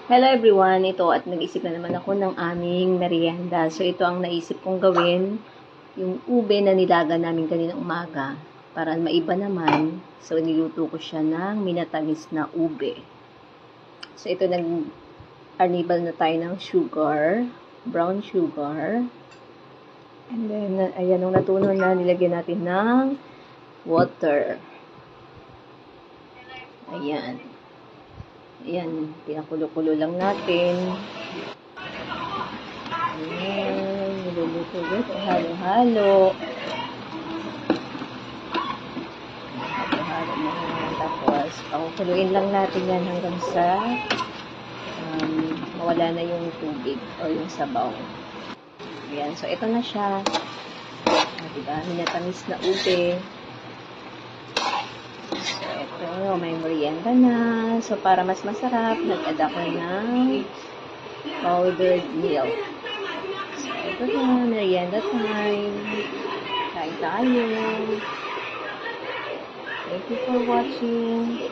Hello everyone, ito at nag-isip na naman ako ng aming merienda. So ito ang naisip kong gawin, yung ube na nilaga namin kanina umaga. Para maiba naman, so niluto ko siya ng minatamis na ube. So ito nag-arnibal na tayo ng sugar, brown sugar. And then, ayan, nung natunaw na, nilagyan natin ng water. Ayan. Ayan, pinakulo-kulo lang natin. Ayan, niluluto ulit. Halo-halo. Halo-halo na yan. Tapos, pakukuluin lang natin yan hanggang sa mawala na yung tubig o yung sabaw. Ayan, so ito na siya. Diba? Minatamis na ube. So, ito, may merienda na. So, para mas masarap, nag-add ako ng powdered milk. So, ito na, merienda time. Kain tayo. Thank you for watching.